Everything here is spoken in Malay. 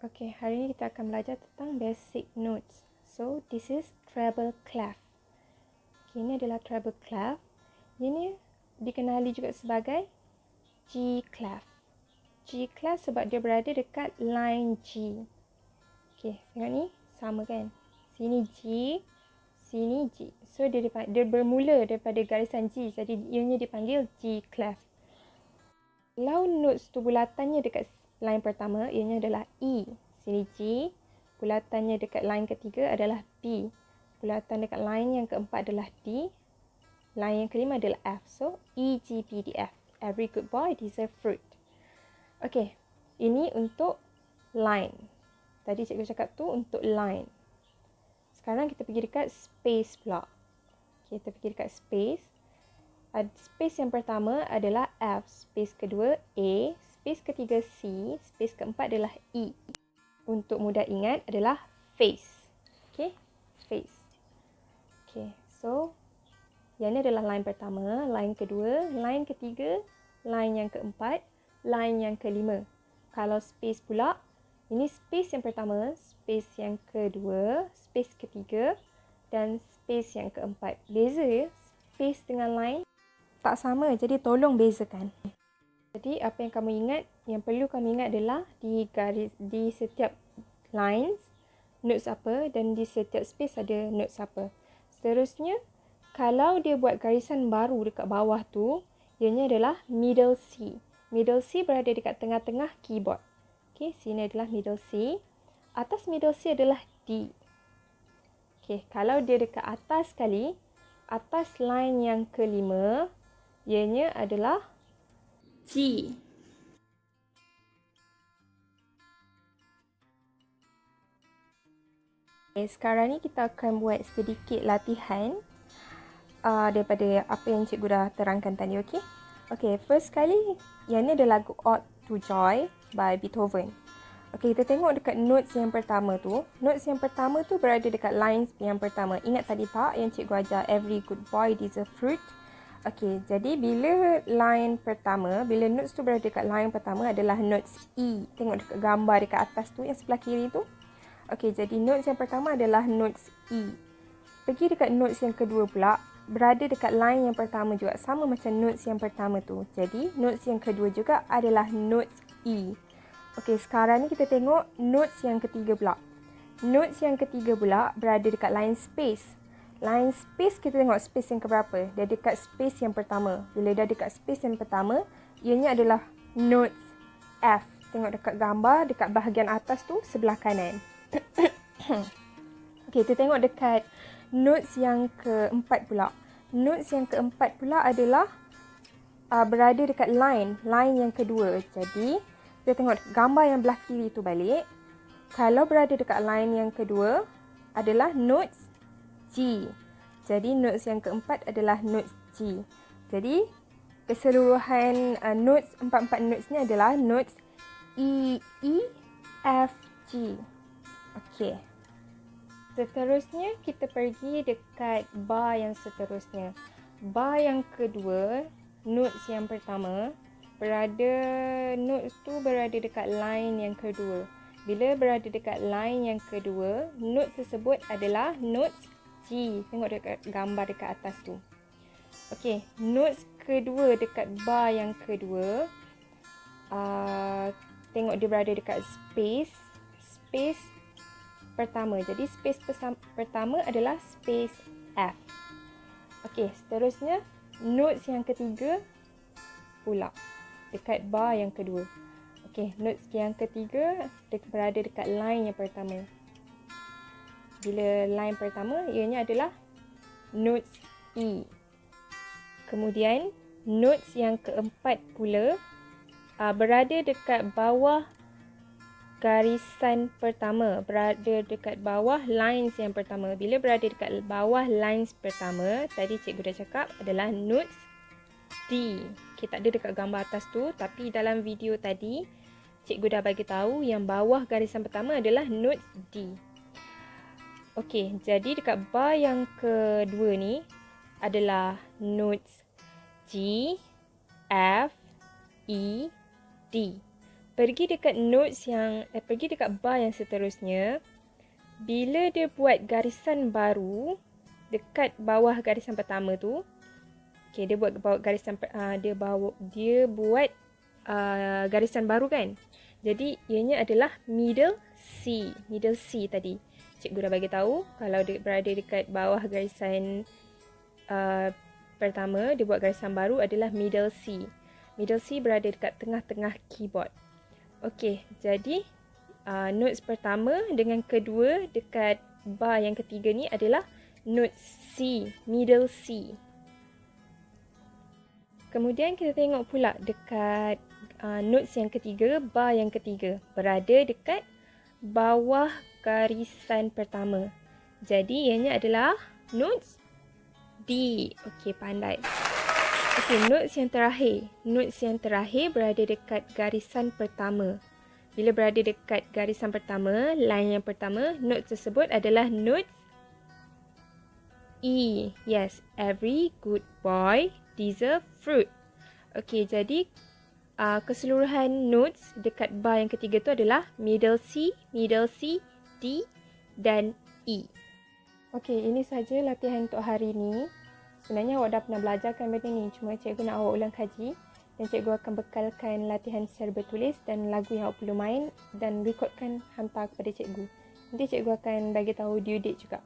Okay, hari ini kita akan belajar tentang basic notes. So, this is treble clef. Okay, ini adalah treble clef. Ini dikenali juga sebagai G clef. G clef sebab dia berada dekat line G. Okay, tengok ni, sama kan? Sini G, sini G. So, dia bermula daripada garisan G. Jadi, ianya dipanggil G clef. Kalau notes tu bulatannya dekat line pertama, ianya adalah E. Sini G. Bulatannya dekat line ketiga adalah B. Bulatan dekat line yang keempat adalah D. Line yang kelima adalah F. So, E, G, B, D, F. Every good boy deserves fruit. Okay, ini untuk line. Tadi cikgu cakap tu untuk line. Sekarang kita pergi dekat space pula. Okay, kita pergi dekat space. Space yang pertama adalah F, space kedua A, space ketiga C, space keempat adalah E. Untuk mudah ingat adalah face. Okay, face. Okay, so yang ini adalah line pertama, line kedua, line ketiga, line yang keempat, line yang kelima. Kalau space pula, ini space yang pertama, space yang kedua, space ketiga dan space yang keempat. Beza ya, space dengan line tak sama, jadi tolong bezakan. Jadi apa yang kamu ingat, yang perlu kamu ingat adalah di setiap lines notes apa dan di setiap space ada notes apa. Seterusnya, kalau dia buat garisan baru dekat bawah tu, ianya adalah middle C. Middle C berada dekat tengah-tengah keyboard. Okey, sini adalah middle C. Atas middle C adalah D. Okey, kalau dia dekat atas sekali, atas line yang kelima, ianya adalah G. Okay, sekarang ni kita akan buat sedikit latihan daripada apa yang cikgu dah terangkan tadi, okey? Okey, first kali, yang ni adalah lagu Ode to Joy by Beethoven. Okey, kita tengok dekat notes yang pertama tu. Notes yang pertama tu berada dekat lines yang pertama. Ingat tadi tak yang cikgu ajar every good boy deserves fruit? Okey, jadi bila line pertama, bila notes tu berada dekat line pertama adalah notes E. Tengok dekat gambar dekat atas tu yang sebelah kiri tu. Okey, jadi notes yang pertama adalah notes E. Pergi dekat notes yang kedua pula, berada dekat line yang pertama juga, sama macam notes yang pertama tu. Jadi, notes yang kedua juga adalah notes E. Okey, sekarang ni kita tengok notes yang ketiga pula. Notes yang ketiga pula berada dekat line space. Line space, kita tengok space yang keberapa. Dia dekat space yang pertama. Bila dia dekat space yang pertama, ianya adalah notes F. Tengok dekat gambar, dekat bahagian atas tu, sebelah kanan. Okay, kita tengok dekat notes yang keempat pula. Notes yang keempat pula adalah berada dekat line yang kedua. Jadi, kita tengok gambar yang belah kiri tu balik. Kalau berada dekat line yang kedua, adalah notes G. Jadi, notes yang keempat adalah notes G. Jadi, keseluruhan notes, empat-empat notes ni adalah notes E, F, G. Okey. Seterusnya, kita pergi dekat bar yang seterusnya. Bar yang kedua, notes yang pertama, notes tu berada dekat line yang kedua. Bila berada dekat line yang kedua, notes tersebut adalah notes G. Tengok dekat gambar dekat atas tu. Okey, notes kedua dekat bar yang kedua, tengok dia berada dekat space pertama. Jadi space pertama adalah space F. Okey, seterusnya notes yang ketiga pula dekat bar yang kedua. Okey, notes yang ketiga berada dekat line yang pertama. Bila line pertama, ianya adalah notes E. Kemudian, notes yang keempat pula berada dekat bawah garisan pertama, berada dekat bawah lines yang pertama. Bila berada dekat bawah lines pertama, tadi cikgu dah cakap adalah notes D. Okay, tak ada dekat gambar atas tu, tapi dalam video tadi, cikgu dah bagi tahu yang bawah garisan pertama adalah notes D. Okey, jadi dekat bar yang kedua ni adalah notes G, F, E, D. pergi dekat pergi dekat bar yang seterusnya. Bila dia buat garisan baru dekat bawah garisan pertama tu, okey, dia buat garisan garisan baru kan. Jadi ianya adalah middle C tadi. Cikgu dah bagi tahu kalau dia berada dekat bawah garisan pertama, dia buat garisan baru adalah middle C. Middle C berada dekat tengah-tengah keyboard. Okey, jadi notes pertama dengan kedua dekat bar yang ketiga ni adalah note C, middle C. Kemudian kita tengok pula dekat notes yang ketiga, bar yang ketiga berada dekat bawah garisan pertama. Jadi ianya adalah notes D. Okey, pandai. Okey, notes yang terakhir berada dekat garisan pertama. Bila berada dekat garisan pertama, line yang pertama, note tersebut adalah note E. Yes, every good boy deserve fruit. Okey, jadi keseluruhan notes dekat bar yang ketiga tu adalah middle C, D dan E. Okey, ini saja latihan untuk hari ini. Sebenarnya awak dah pernah belajar kan benda ni, cuma cikgu nak awak ulang kaji. Dan cikgu akan bekalkan latihan secara bertulis dan lagu yang awak perlu main dan rekodkan hantar kepada cikgu. Nanti cikgu akan bagi tahu due date juga.